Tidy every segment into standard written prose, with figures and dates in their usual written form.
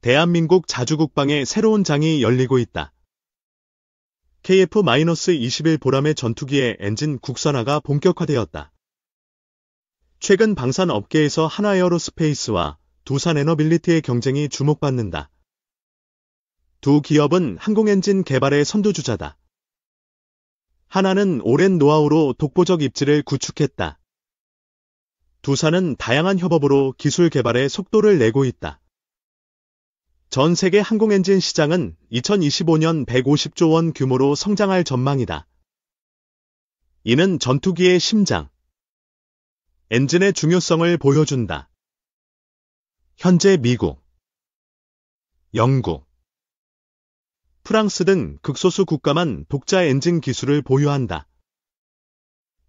대한민국 자주국방의 새로운 장이 열리고 있다. KF-21 보람의 전투기의 엔진 국산화가 본격화되었다. 최근 방산 업계에서 하나에어로스페이스와 두산에너빌리티의 경쟁이 주목받는다. 두 기업은 항공엔진 개발의 선두주자다. 하나는 오랜 노하우로 독보적 입지를 구축했다. 두산은 다양한 협업으로 기술 개발에 속도를 내고 있다. 전 세계 항공엔진 시장은 2025년 150조 원 규모로 성장할 전망이다. 이는 전투기의 심장, 엔진의 중요성을 보여준다. 현재 미국, 영국, 프랑스 등 극소수 국가만 독자 엔진 기술을 보유한다.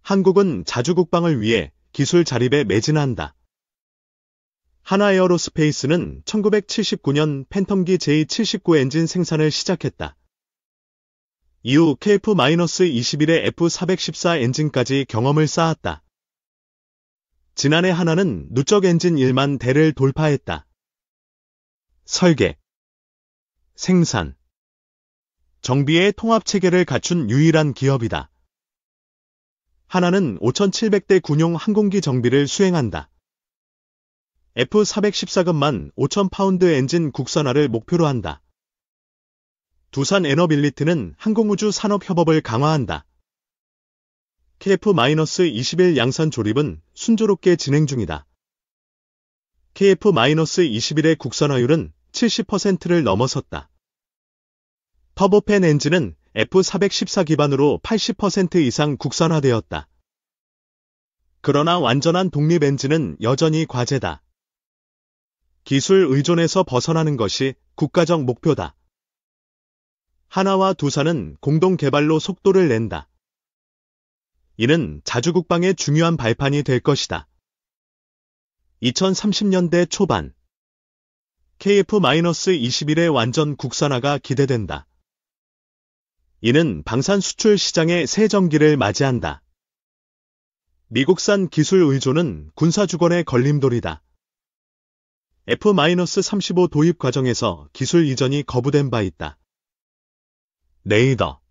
한국은 자주국방을 위해 기술 자립에 매진한다. 하나에어로스페이스는 1979년 팬텀기 J79 엔진 생산을 시작했다. 이후 KF-21의 F414 엔진까지 경험을 쌓았다. 지난해 하나는 누적 엔진 1만 대를 돌파했다. 설계, 생산, 정비의 통합체계를 갖춘 유일한 기업이다. 하나는 5,700대 군용 항공기 정비를 수행한다. F414급만 5,000파운드 엔진 국산화를 목표로 한다. 두산에너빌리티는 항공우주 산업 협업을 강화한다. KF-21 양산 조립은 순조롭게 진행 중이다. KF-21의 국산화율은 70%를 넘어섰다. 터보팬 엔진은 F414 기반으로 80% 이상 국산화되었다. 그러나 완전한 독립 엔진은 여전히 과제다. 기술 의존에서 벗어나는 것이 국가적 목표다. 하나와 두산은 공동 개발로 속도를 낸다. 이는 자주국방의 중요한 발판이 될 것이다. 2030년대 초반 KF-21의 완전 국산화가 기대된다. 이는 방산 수출 시장의 새 전기를 맞이한다. 미국산 기술 의존은 군사주권의 걸림돌이다. F-35 도입 과정에서 기술 이전이 거부된 바 있다. 레이더,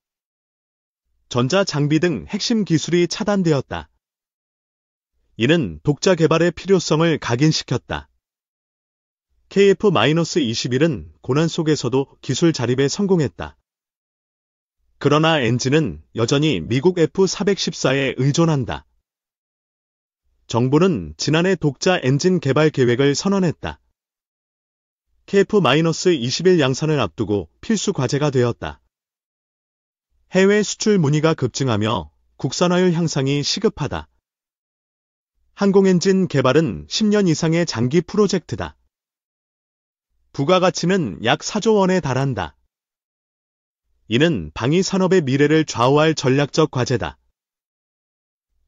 전자장비 등 핵심 기술이 차단되었다. 이는 독자 개발의 필요성을 각인시켰다. KF-21은 고난 속에서도 기술 자립에 성공했다. 그러나 엔진은 여전히 미국 F414에 의존한다. 정부는 지난해 독자 엔진 개발 계획을 선언했다. KF-21 양산을 앞두고 필수 과제가 되었다. 해외 수출 문의가 급증하며 국산화율 향상이 시급하다. 항공엔진 개발은 10년 이상의 장기 프로젝트다. 부가가치는 약 4조 원에 달한다. 이는 방위 산업의 미래를 좌우할 전략적 과제다.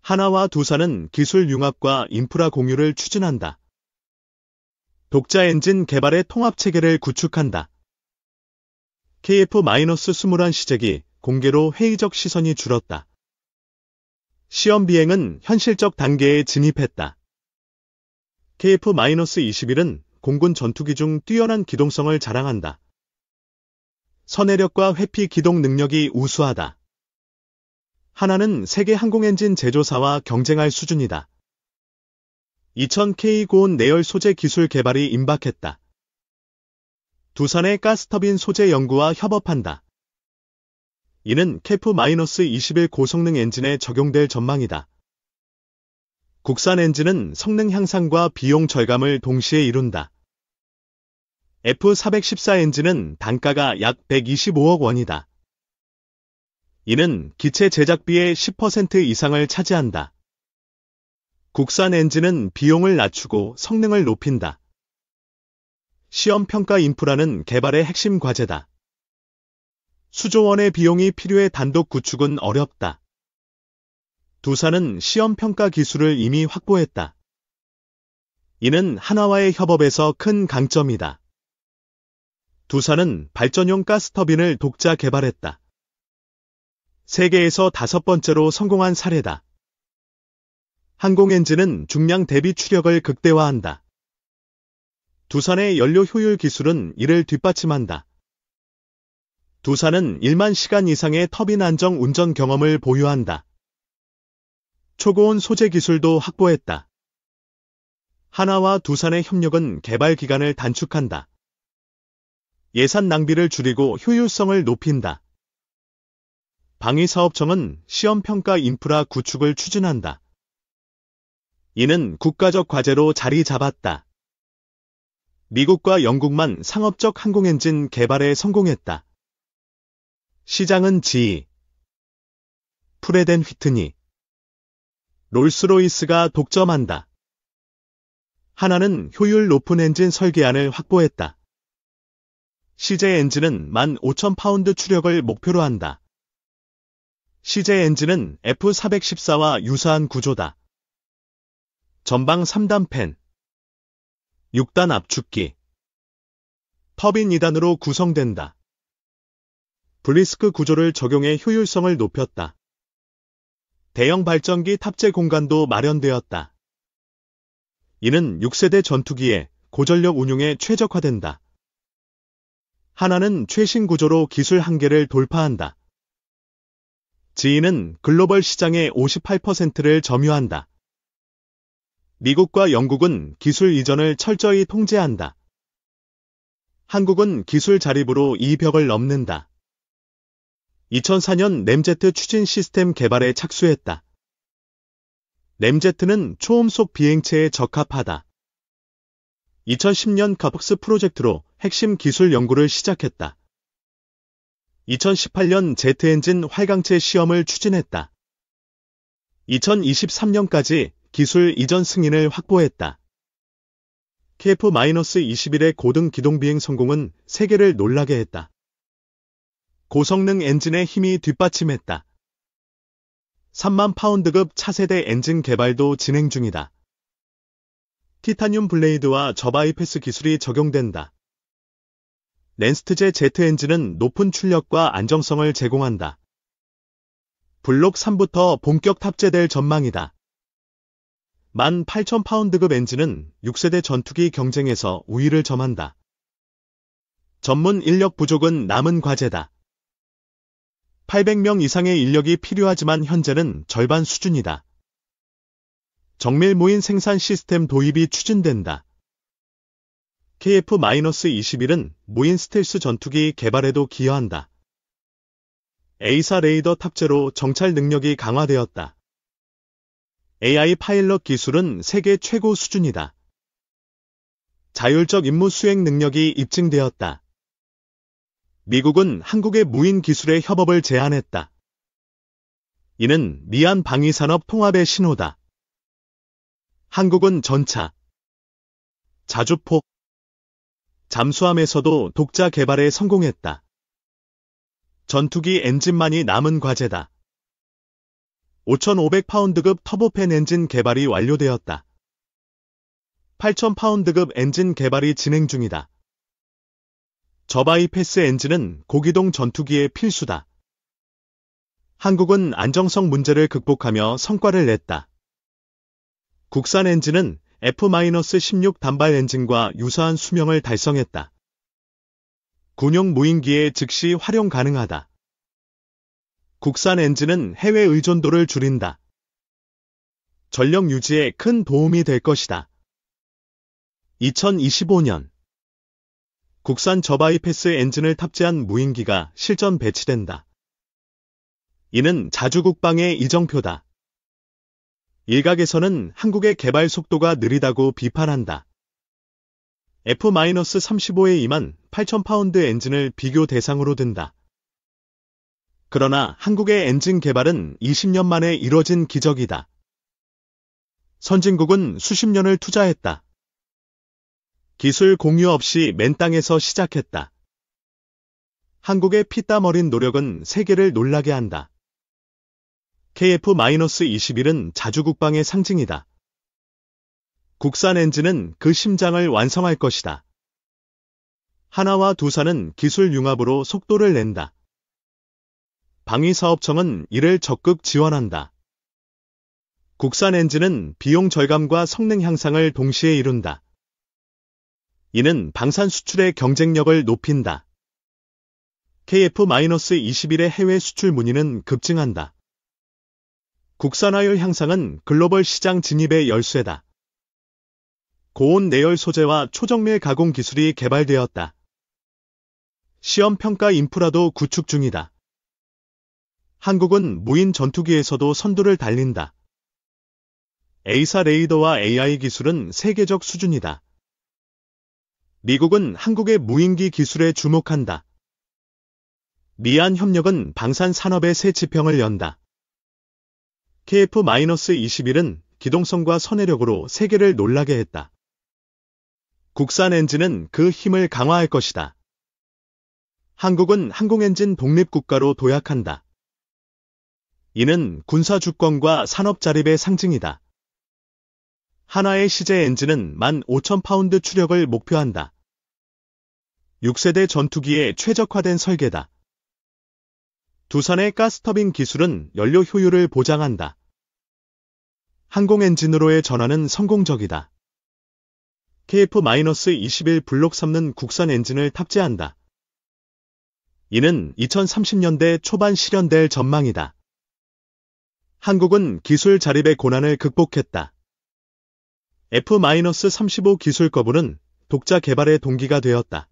하나와 두산은 기술 융합과 인프라 공유를 추진한다. 독자 엔진 개발의 통합체계를 구축한다. KF-21 시제기 공개로 회의적 시선이 줄었다. 시험 비행은 현실적 단계에 진입했다. KF-21은 공군 전투기 중 뛰어난 기동성을 자랑한다. 선회력과 회피 기동 능력이 우수하다. 하나는 세계 항공엔진 제조사와 경쟁할 수준이다. 2000K 고온 내열 소재 기술 개발이 임박했다. 두산의 가스터빈 소재 연구와 협업한다. 이는 KF-21 고성능 엔진에 적용될 전망이다. 국산 엔진은 성능 향상과 비용 절감을 동시에 이룬다. F414 엔진은 단가가 약 125억 원이다. 이는 기체 제작비의 10% 이상을 차지한다. 국산 엔진은 비용을 낮추고 성능을 높인다. 시험평가 인프라는 개발의 핵심 과제다. 수조 원의 비용이 필요해 단독 구축은 어렵다. 두산은 시험평가 기술을 이미 확보했다. 이는 하나와의 협업에서 큰 강점이다. 두산은 발전용 가스터빈을 독자 개발했다. 세계에서 5번째로 성공한 사례다. 항공엔진은 중량 대비 추력을 극대화한다. 두산의 연료 효율 기술은 이를 뒷받침한다. 두산은 1만 시간 이상의 터빈 안정 운전 경험을 보유한다. 초고온 소재 기술도 확보했다. 하나와 두산의 협력은 개발 기간을 단축한다. 예산 낭비를 줄이고 효율성을 높인다. 방위사업청은 시험평가 인프라 구축을 추진한다. 이는 국가적 과제로 자리 잡았다. 미국과 영국만 상업적 항공엔진 개발에 성공했다. 시장은 GE, 프레덴 휘트니, 롤스로이스가 독점한다. 하나는 효율 높은 엔진 설계안을 확보했다. CJ 엔진은 15,000파운드 추력을 목표로 한다. CJ 엔진은 F414와 유사한 구조다. 전방 3단 팬, 6단 압축기, 터빈 2단으로 구성된다. 블리스크 구조를 적용해 효율성을 높였다. 대형 발전기 탑재 공간도 마련되었다. 이는 6세대 전투기의 고전력 운용에 최적화된다. 하나는 최신 구조로 기술 한계를 돌파한다. GE는 글로벌 시장의 58%를 점유한다. 미국과 영국은 기술 이전을 철저히 통제한다. 한국은 기술 자립으로 이 벽을 넘는다. 2004년 램제트 추진 시스템 개발에 착수했다. 램제트는 초음속 비행체에 적합하다. 2010년 카폭스 프로젝트로 핵심 기술 연구를 시작했다. 2018년 제트 엔진 활강체 시험을 추진했다. 2023년까지 기술 이전 승인을 확보했다. KF-21의 고등 기동 비행 성공은 세계를 놀라게 했다. 고성능 엔진의 힘이 뒷받침했다. 3만 파운드급 차세대 엔진 개발도 진행 중이다. 티타늄 블레이드와 저바이패스 기술이 적용된다. 랜스트제 제트 엔진은 높은 출력과 안정성을 제공한다. 블록 3부터 본격 탑재될 전망이다. 18,000파운드급 엔진은 6세대 전투기 경쟁에서 우위를 점한다. 전문 인력 부족은 남은 과제다. 800명 이상의 인력이 필요하지만 현재는 절반 수준이다. 정밀 무인 생산 시스템 도입이 추진된다. KF-21은 무인 스텔스 전투기 개발에도 기여한다. A사 레이더 탑재로 정찰 능력이 강화되었다. AI 파일럿 기술은 세계 최고 수준이다. 자율적 임무 수행 능력이 입증되었다. 미국은 한국의 무인 기술의 협업을 제안했다. 이는 미한 방위산업 통합의 신호다. 한국은 전차, 자주포, 잠수함에서도 독자 개발에 성공했다. 전투기 엔진만이 남은 과제다. 5,500파운드급 터보팬 엔진 개발이 완료되었다. 8,000파운드급 엔진 개발이 진행 중이다. 저바이패스 엔진은 고기동 전투기의 필수다. 한국은 안정성 문제를 극복하며 성과를 냈다. 국산 엔진은 F-16 단발 엔진과 유사한 수명을 달성했다. 군용 무인기에 즉시 활용 가능하다. 국산 엔진은 해외 의존도를 줄인다. 전력 유지에 큰 도움이 될 것이다. 2025년 국산 저바이패스 엔진을 탑재한 무인기가 실전 배치된다. 이는 자주국방의 이정표다. 일각에서는 한국의 개발 속도가 느리다고 비판한다. F-35에 임한 8,000파운드 엔진을 비교 대상으로 든다. 그러나 한국의 엔진 개발은 20년 만에 이뤄진 기적이다. 선진국은 수십 년을 투자했다. 기술 공유 없이 맨 땅에서 시작했다. 한국의 피땀 어린 노력은 세계를 놀라게 한다. KF-21은 자주국방의 상징이다. 국산 엔진은 그 심장을 완성할 것이다. 하나와 두산은 기술 융합으로 속도를 낸다. 방위사업청은 이를 적극 지원한다. 국산 엔진은 비용 절감과 성능 향상을 동시에 이룬다. 이는 방산 수출의 경쟁력을 높인다. KF-21의 해외 수출 문의는 급증한다. 국산화율 향상은 글로벌 시장 진입의 열쇠다. 고온 내열 소재와 초정밀 가공 기술이 개발되었다. 시험평가 인프라도 구축 중이다. 한국은 무인 전투기에서도 선두를 달린다. A사 레이더와 AI 기술은 세계적 수준이다. 미국은 한국의 무인기 기술에 주목한다. 미안 협력은 방산 산업의 새 지평을 연다. KF-21은 기동성과 선회력으로 세계를 놀라게 했다. 국산 엔진은 그 힘을 강화할 것이다. 한국은 항공엔진 독립국가로 도약한다. 이는 군사 주권과 산업 자립의 상징이다. 하나의 시제 엔진은 15,000파운드 추력을 목표한다. 6세대 전투기에 최적화된 설계다. 두산의 가스터빈 기술은 연료 효율을 보장한다. 항공엔진으로의 전환은 성공적이다. KF-21 블록 3는 국산 엔진을 탑재한다. 이는 2030년대 초반 실현될 전망이다. 한국은 기술 자립의 고난을 극복했다. F-35 기술 거부는 독자 개발의 동기가 되었다.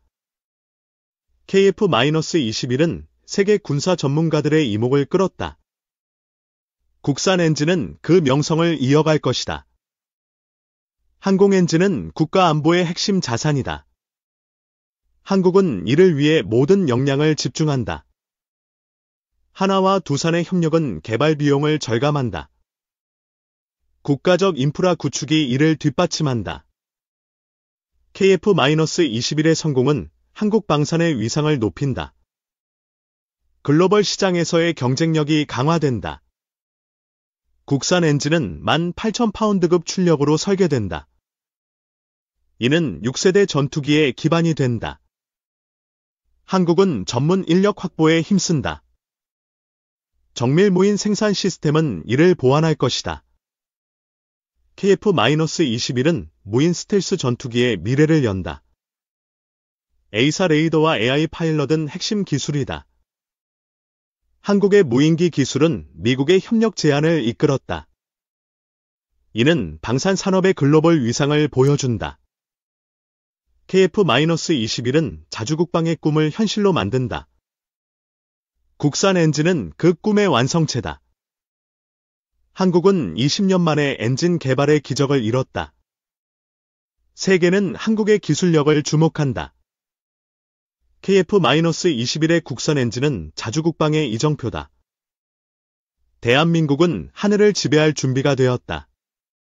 KF-21은 세계 군사 전문가들의 이목을 끌었다. 국산 엔진은 그 명성을 이어갈 것이다. 항공엔진은 국가 안보의 핵심 자산이다. 한국은 이를 위해 모든 역량을 집중한다. 하나와 두산의 협력은 개발 비용을 절감한다. 국가적 인프라 구축이 이를 뒷받침한다. KF-21의 성공은 한국 방산의 위상을 높인다. 글로벌 시장에서의 경쟁력이 강화된다. 국산 엔진은 18,000파운드급 출력으로 설계된다. 이는 6세대 전투기의 기반이 된다. 한국은 전문 인력 확보에 힘쓴다. 정밀 무인 생산 시스템은 이를 보완할 것이다. KF-21은 무인 스텔스 전투기의 미래를 연다. A사 레이더와 AI 파일럿은 핵심 기술이다. 한국의 무인기 기술은 미국의 협력 제안을 이끌었다. 이는 방산 산업의 글로벌 위상을 보여준다. KF-21은 자주국방의 꿈을 현실로 만든다. 국산 엔진은 그 꿈의 완성체다. 한국은 20년 만에 엔진 개발의 기적을 이뤘다. 세계는 한국의 기술력을 주목한다. KF-21의 국산 엔진은 자주국방의 이정표다. 대한민국은 하늘을 지배할 준비가 되었다.